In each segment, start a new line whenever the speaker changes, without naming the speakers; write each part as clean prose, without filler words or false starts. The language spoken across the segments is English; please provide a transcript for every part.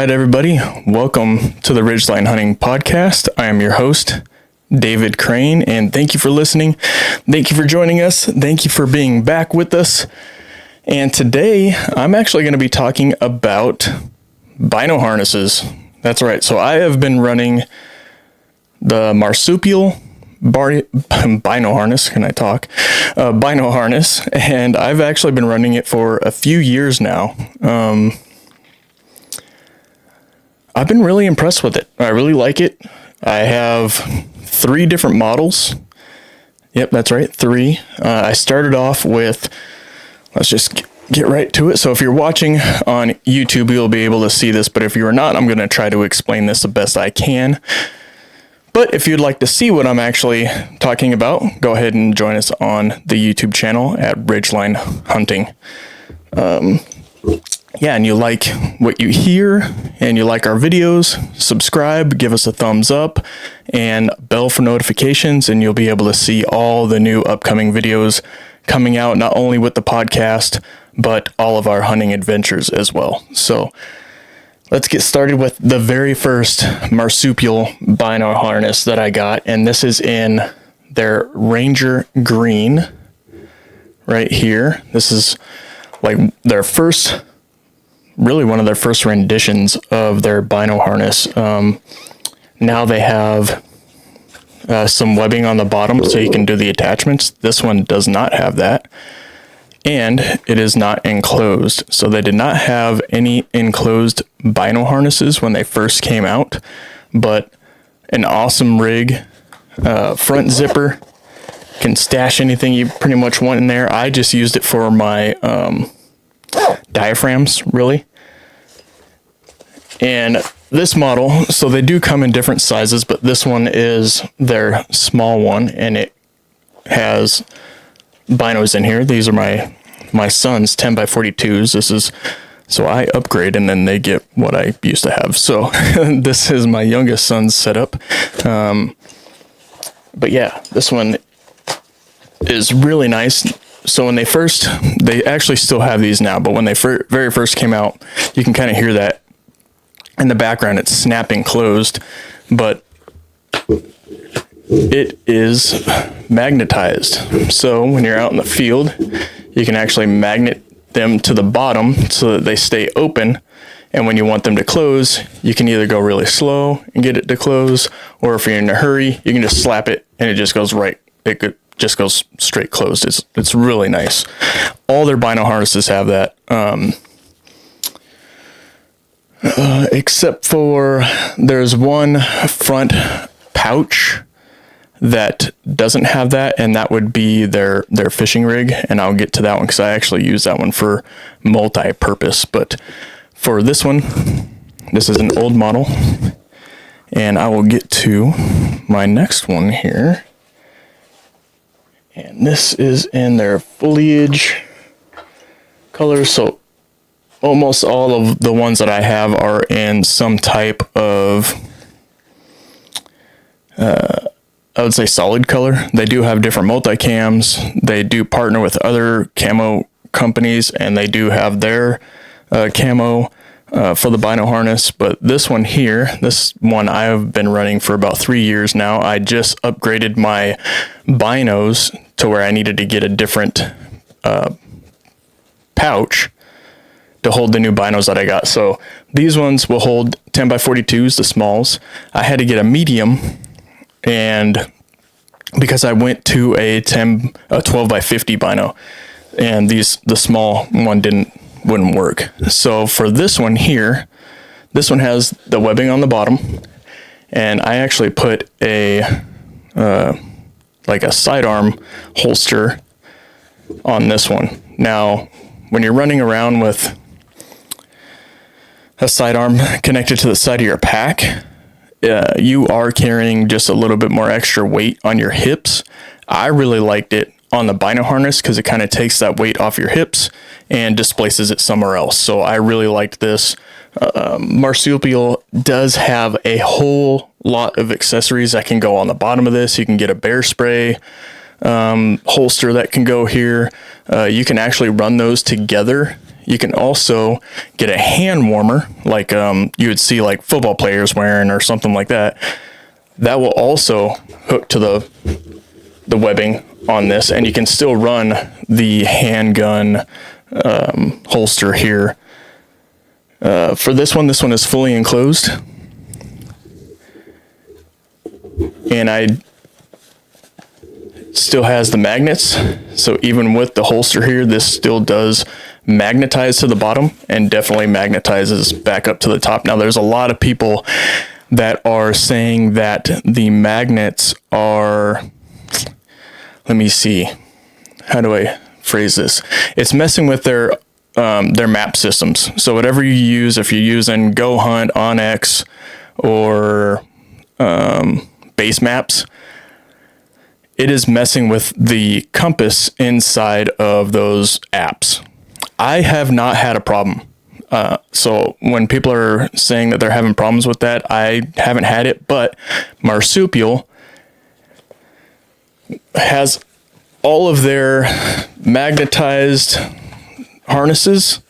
right, everybody. Welcome to the Ridgeline Hunting podcast. I am your host, David Crane, and thank you for listening. Thank you for joining us. Thank you for being back with us. And today, I'm actually going to be talking about bino harnesses. That's right. So I have been running the Marsupial bino harness. Can I talk? Bino harness, and I've actually been running it for a few years now. I've been really impressed with it. I really like it. I have 3 different models. Yep, that's right, 3. I started off with, let's just get right to it. So if you're watching on YouTube, you'll be able to see this, but if you're not, I'm going to try to explain this the best I can. But if you'd like to see what I'm actually talking about, go ahead and join us on the YouTube channel at Ridgeline Hunting. And you like what you hear and you like our videos, subscribe, give us a thumbs up, and bell for notifications, and you'll be able to see all the new upcoming videos coming out, not only with the podcast, but all of our hunting adventures as well. So let's get started with the very first Marsupial bino harness that I got, and this is in their Ranger Green right here. This is like their first, really one of their first renditions of their bino harness. Now they have some webbing on the bottom so you can do the attachments. This one does not have that, and it is not enclosed. So they did not have any enclosed bino harnesses when they first came out, but an awesome rig, front zipper, can stash anything you pretty much want in there. I just used it for my diaphragms, really. And this model, so they do come in different sizes, but this one is their small one, and it has binos in here. These are my son's 10x42s. This is, so I upgrade and then they get what I used to have. So this is my youngest son's setup. But yeah, this one is really nice. So when they actually still have these now, but when they very first came out, you can kind of hear that in the background. It's snapping closed, but it is magnetized. So when you're out in the field, you can actually magnet them to the bottom so that they stay open. And when you want them to close, you can either go really slow and get it to close, or if you're in a hurry, you can just slap it and it just goes right. Just goes straight closed. It's really nice. All their bino harnesses have that, except for there's one front pouch that doesn't have that, and that would be their fishing rig, and I'll get to that one because I actually use that one for multi-purpose. But for this one, this is an old model, and I will get to my next one here. And this is in their foliage color. So almost all of the ones that I have are in some type of, I would say solid color. They do have different multi-cams. They do partner with other camo companies, and they do have their camo for the bino harness. But this one here, this one I've been running for about 3 years now. I just upgraded my binos to where I needed to get a different pouch to hold the new binos that I got. So these ones will hold 10x42s, the smalls. I had to get a medium, and because I went to a 12x50 bino, and the small one wouldn't work. So for this one here, this one has the webbing on the bottom, and I actually put a like a sidearm holster on this one. Now, when you're running around with a sidearm connected to the side of your pack, you are carrying just a little bit more extra weight on your hips. I really liked it on the bino harness because it kind of takes that weight off your hips and displaces it somewhere else. So I really liked this. Marsupial does have a whole lot of accessories that can go on the bottom of this. You can get a bear spray holster that can go here. You can actually run those together you can also get a hand warmer, like you would see like football players wearing or something like that. That will also hook to the webbing on this, and you can still run the handgun holster here. For this one is fully enclosed, and I still has the magnets, so even with the holster here, this still does magnetize to the bottom and definitely magnetizes back up to the top. Now there's a lot of people that are saying that the magnets are, let me see, how do I phrase this? It's messing with their map systems. So whatever you use, if you're using Go Hunt, OnX, or base maps, it is messing with the compass inside of those apps. I have not had a problem. So when people are saying that they're having problems with that, I haven't had it, but Marsupial has all of their magnetized harnesses.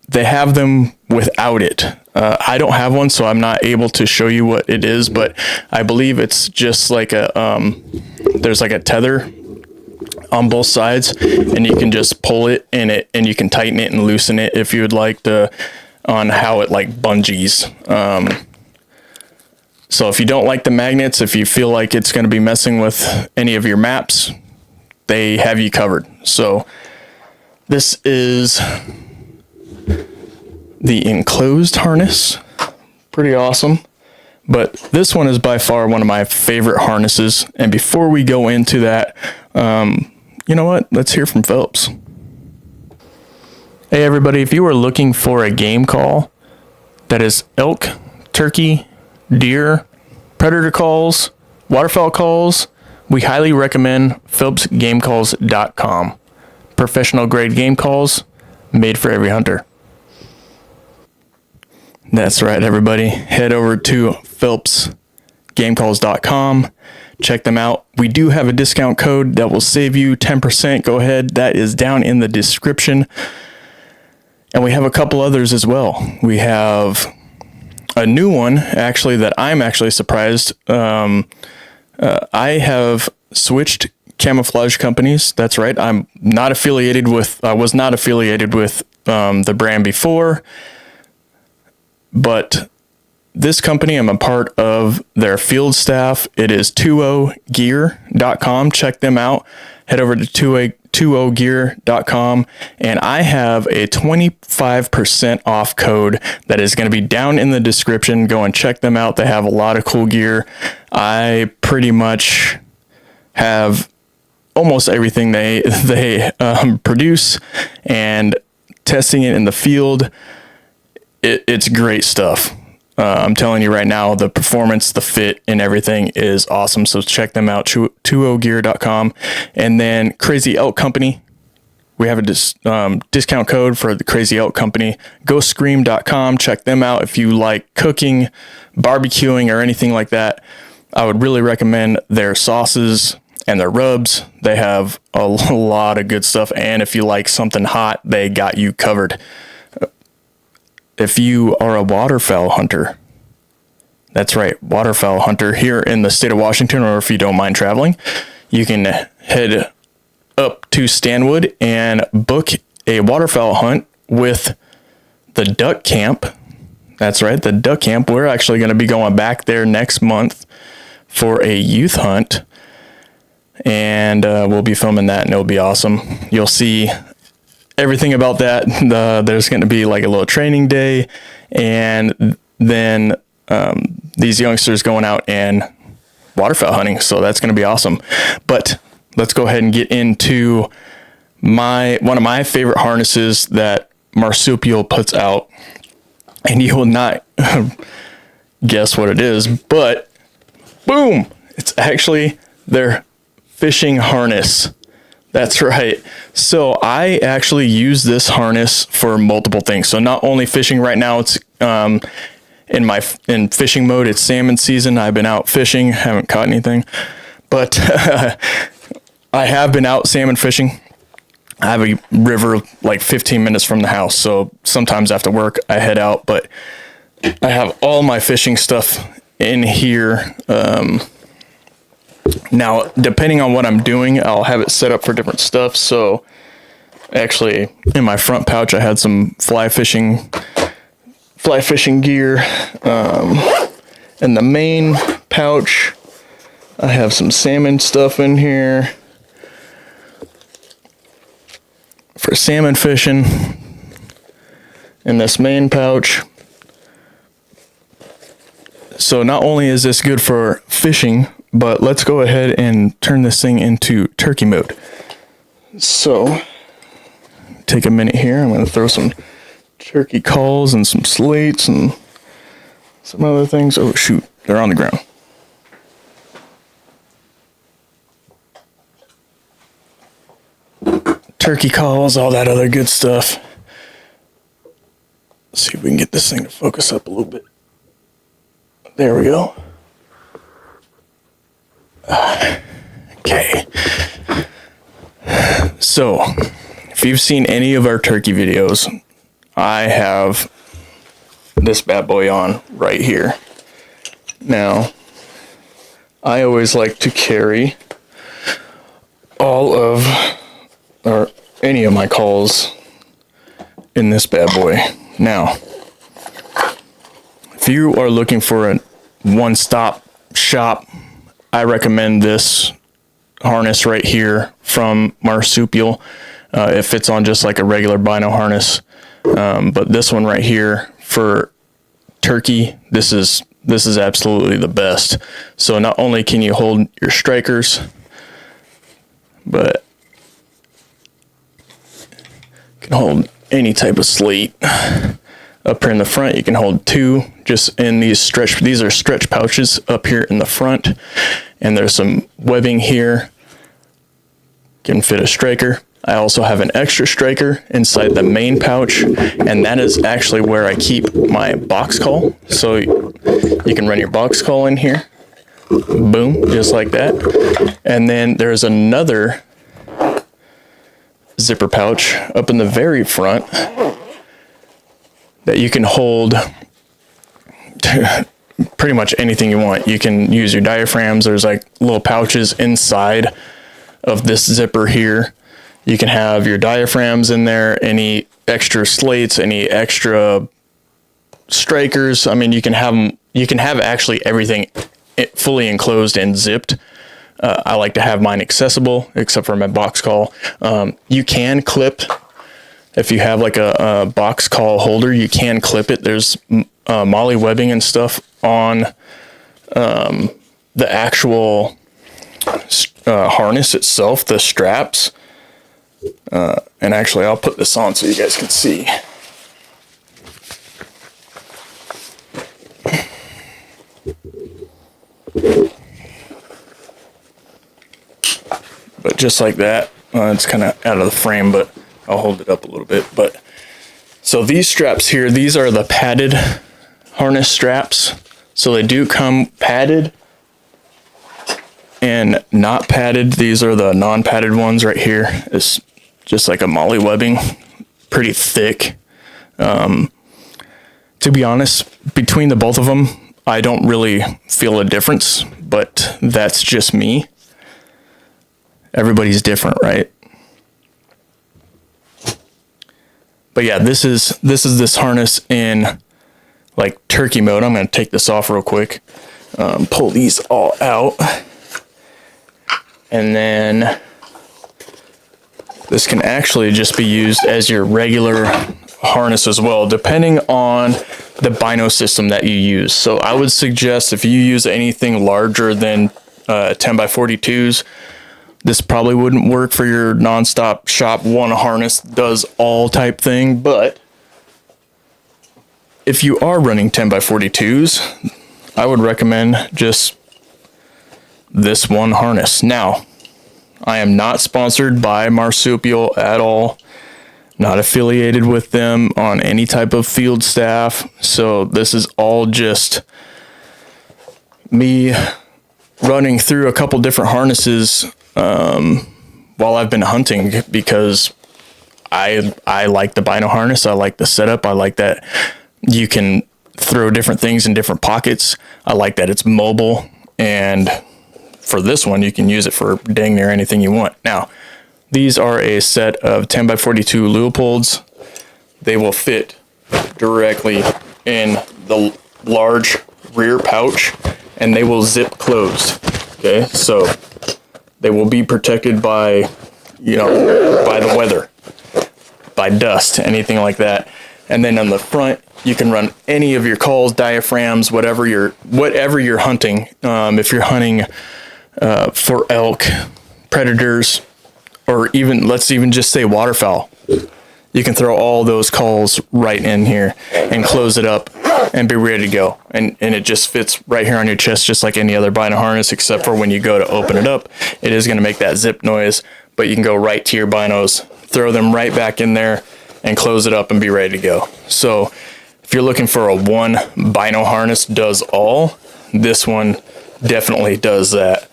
They have them without it. I don't have one, so I'm not able to show you what it is, but I believe it's just like there's like a tether on both sides, and you can just pull it in it, and you can tighten it and loosen it if you would like to, on how it like bungees. So if you don't like the magnets, if you feel like it's going to be messing with any of your maps, they have you covered. So this is the enclosed harness. Pretty awesome. But this one is by far one of my favorite harnesses. And before we go into that, you know what? Let's hear from Phelps. Hey everybody, if you are looking for a game call that is elk, turkey, deer, predator calls, waterfowl calls, we highly recommend PhelpsGameCalls.com. Professional grade game calls made for every hunter. That's right, everybody. Head over to PhelpsGameCalls.com. Check them out. We do have a discount code that will save you 10%. Go ahead. That is down in the description. And we have a couple others as well. We have a new one, actually, that I'm actually surprised. I have switched camouflage companies. That's right. I was not affiliated with the brand before. But this company, I'm a part of their field staff. It is 20gear.com. Check them out. Head over to 20gear.com, and I have a 25% off code that is going to be down in the description. Go and check them out. They have a lot of cool gear. I pretty much have almost everything they produce, and testing it in the field, it's great stuff. I'm telling you right now, the performance, the fit, and everything is awesome. So check them out, 20gear.com. And then Crazy Elk Company. We have a discount code for the Crazy Elk Company. GoScream.com. Check them out if you like cooking, barbecuing, or anything like that. I would really recommend their sauces and their rubs. They have a lot of good stuff. And if you like something hot, they got you covered. If you are a waterfowl hunter, that's right, waterfowl hunter here in the state of Washington, or if you don't mind traveling, you can head up to Stanwood and book a waterfowl hunt with the duck camp. That's right, the duck camp. We're actually going to be going back there next month for a youth hunt, and we'll be filming that, and it'll be awesome. You'll see everything about that. There's going to be like a little training day, and then these youngsters going out and waterfowl hunting. So that's going to be awesome. But let's go ahead and get into one of my favorite harnesses that Marsupial puts out, and you will not guess what it is, but boom, it's actually their fishing harness. That's right. So I actually use this harness for multiple things. So not only fishing right now, it's in fishing mode. It's salmon season. I've been out fishing, haven't caught anything, but I have been out salmon fishing. I have a river like 15 minutes from the house, so sometimes after work I head out, but I have all my fishing stuff in here. Now, depending on what I'm doing, I'll have it set up for different stuff. So actually in my front pouch, I had some fly fishing gear. In the main pouch, I have some salmon stuff in here for salmon fishing. In this main pouch. So not only is this good for fishing, but let's go ahead and turn this thing into turkey mode. So take a minute here. I'm going to throw some turkey calls and some slates and some other things. Oh shoot, they're on the ground. Turkey calls, all that other good stuff. Let's see if we can get this thing to focus up a little bit. There we go. Okay. So, if you've seen any of our turkey videos, I have this bad boy on right here. Now, I always like to carry all of, or any of my calls in this bad boy. Now, if you are looking for a one-stop shop, I recommend this harness right here from Marsupial. It fits on just like a regular bino harness, but this one right here for turkey, this is absolutely the best. So not only can you hold your strikers, but you can hold any type of slate. Up here in the front, you can hold two just in these these are stretch pouches up here in the front, and there's some webbing here. Can fit a striker. I also have an extra striker inside the main pouch, and that is actually where I keep my box call. So you can run your box call in here. Boom, just like that. And then there's another zipper pouch up in the very front that you can hold pretty much anything you want. You can use your diaphragms. There's like little pouches inside of this zipper here. You can have your diaphragms in there, any extra slates, any extra strikers. I mean, you can have actually everything fully enclosed and zipped. I like to have mine accessible, except for my box call. You can clip, if you have like a box call holder, you can clip it. There's molly webbing and stuff on the actual harness itself, the straps. And actually, I'll put this on so you guys can see. But just like that, it's kind of out of the frame, but I'll hold it up a little bit. But so these straps here, these are the padded harness straps. So they do come padded and not padded. These are the non-padded ones right here. It's just like a molly webbing, pretty thick. To be honest, between the both of them, I don't really feel a difference, but that's just me. Everybody's different, right? But yeah, this is this harness in like turkey mode. I'm going to take this off real quick. Pull these all out. And then this can actually just be used as your regular harness as well, depending on the bino system that you use. So I would suggest if you use anything larger than 10x42s, this probably wouldn't work for your nonstop shop one harness does all type thing. But if you are running 10x42s, I would recommend just this one harness. Now, I am not sponsored by Marsupial at all, not affiliated with them on any type of field staff. So this is all just me running through a couple different harnesses while I've been hunting, because I like the bino harness. I like the setup. I like that you can throw different things in different pockets. I like that it's mobile, and for this one, you can use it for dang near anything you want. Now, these are a set of 10x42 Leopolds. They will fit directly in the large rear pouch, and they will zip closed. Okay, so they will be protected by, by the weather, by dust, anything like that. And then on the front, you can run any of your calls, diaphragms, whatever you're hunting. If you're hunting for elk, predators, or let's even just say waterfowl, you can throw all those calls right in here and close it up and be ready to go. And it just fits right here on your chest, just like any other bino harness, except for when you go to open it up, it is going to make that zip noise, but you can go right to your binos, throw them right back in there and close it up and be ready to go. So if you're looking for a one bino harness does all, this one definitely does that.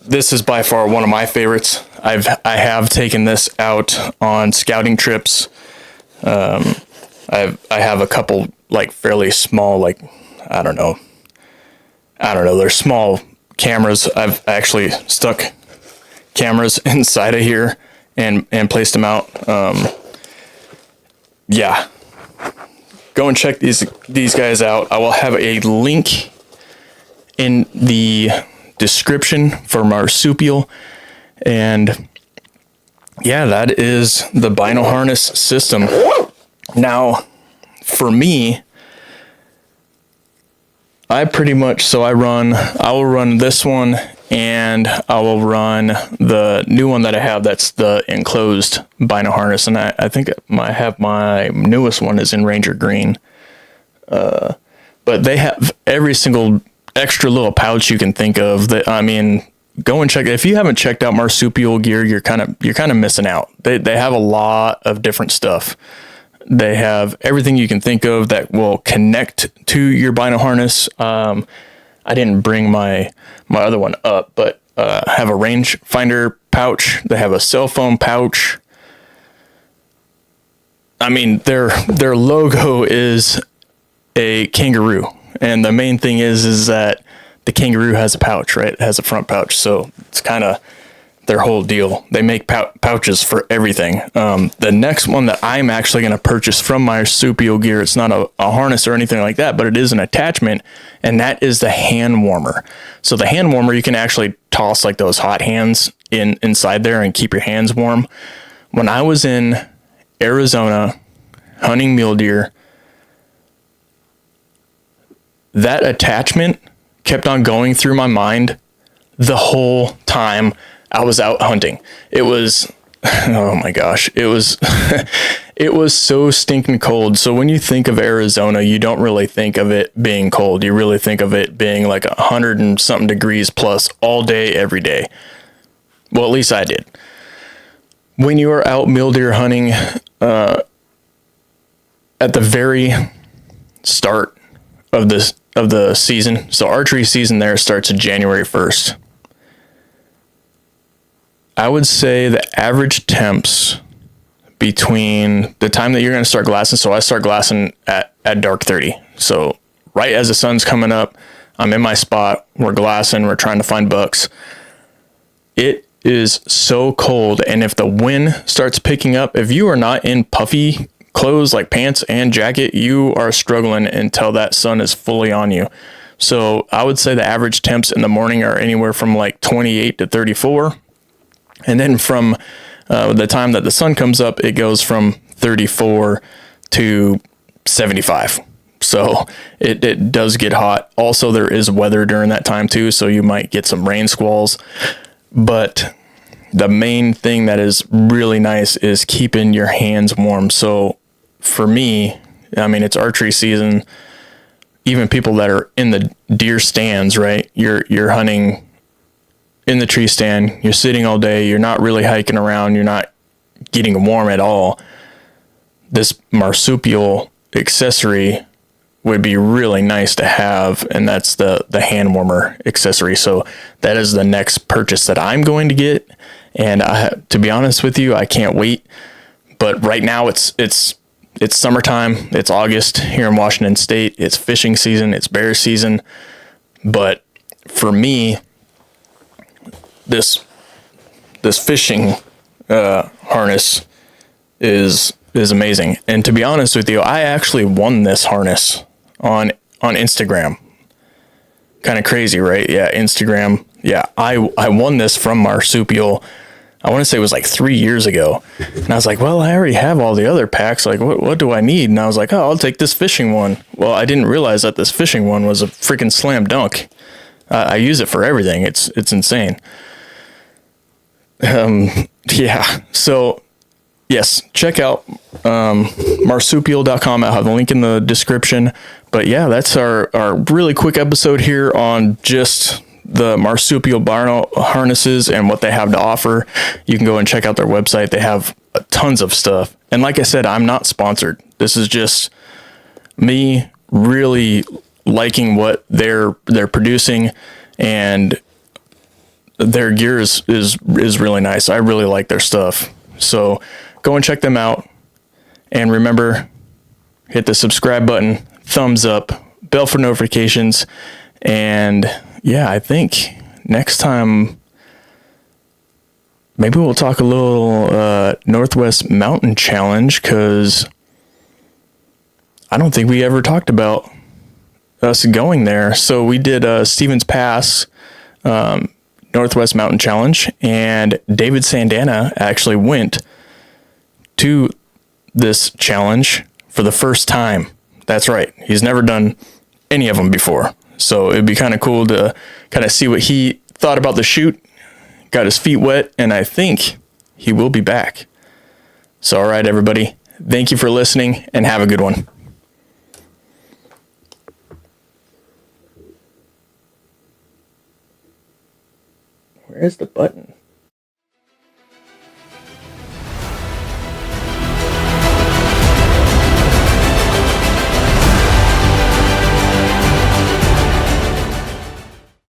This is by far one of my favorites. I have taken this out on scouting trips. I have a couple like fairly small, like I don't know. They're small cameras. I've actually stuck cameras inside of here and placed them out. Yeah, go and check these guys out. I will have a link in the description for Marsupial, and yeah, that is the bino harness system. Now, for me, I will run this one, and I will run the new one that I have. That's the enclosed bino harness, and I think my newest one is in Ranger Green. But they have every single extra little pouch you can think of. Go and check it. If you haven't checked out Marsupial gear, you're kind of missing out. They have a lot of different stuff. They have everything you can think of that will connect to your bino harness. I didn't bring my other one up, but have a rangefinder pouch. They have a cell phone pouch. Their logo is a kangaroo, and the main thing is that the kangaroo has a pouch, right? It has a front pouch, so it's kind of their whole deal. They make pouches for everything. The next one that I'm actually going to purchase from Marsupial gear, it's not a harness or anything like that, but it is an attachment, and that is the hand warmer. So the hand warmer, you can actually toss like those hot hands inside there and keep your hands warm. When I was in Arizona hunting mule deer, that attachment kept on going through my mind the whole time I was out hunting. It was, oh my gosh, it was, it was so stinking cold. So when you think of Arizona, you don't really think of it being cold. You really think of it being like 100 and something degrees plus all day, every day. Well, at least I did. When you are out mule deer hunting, at the very start of the season, so archery season there starts January 1st. I would say the average temps between the time that you're going to start glassing. So I start glassing at dark 30. So right as the sun's coming up, I'm in my spot. We're glassing. We're trying to find bucks. It is so cold. And if the wind starts picking up, if you are not in puffy clothes like pants and jacket, you are struggling until that sun is fully on you. So I would say the average temps in the morning are anywhere from like 28 to 34. And then from the time that the sun comes up, it goes from 34 to 75. So it does get hot. Also, there is weather during that time too, so you might get some rain squalls. But the main thing that is really nice is keeping your hands warm. So for me, it's archery season. Even people that are in the deer stands, right? You're hunting in the tree stand, you're sitting all day, you're not really hiking around, you're not getting warm at all. This Marsupial accessory would be really nice to have, and that's the hand warmer accessory. So that is the next purchase that I'm going to get, and to be honest with you, I can't wait But right now it's summertime. It's August here in Washington State. It's fishing season. It's bear season. But for me, this fishing harness is amazing. And to be honest with you, I actually won this harness on Instagram. Kind of crazy, right? Yeah, Instagram. Yeah, I won this from Marsupial. I want to say it was like 3 years ago. And I was like, well, I already have all the other packs. Like, what do I need? And I was like, oh, I'll take this fishing one. Well, I didn't realize that this fishing one was a freaking slam dunk. I use it for everything. It's insane. Yeah. So, yes, check out marsupial.com. I'll have the link in the description. But yeah, that's our really quick episode here on just the Marsupial bino harnesses and what they have to offer. You can go and check out their website. They have tons of stuff. And like I said, I'm not sponsored. This is just me really liking what they're producing, and their gear is really nice. I really like their stuff. So go and check them out. And remember, hit the subscribe button, thumbs up, bell for notifications, and yeah, I think next time maybe we'll talk a little Northwest Mountain Challenge, because I don't think we ever talked about us going there. So we did Stevens Pass Northwest Mountain Challenge, and David Sandana actually went to this challenge for the first time. That's right. He's never done any of them before. So it'd be kind of cool to kind of see what he thought about the shoot. Got his feet wet, and I think he will be back. So, all right, everybody. Thank you for listening, and have a good one. Where is the button?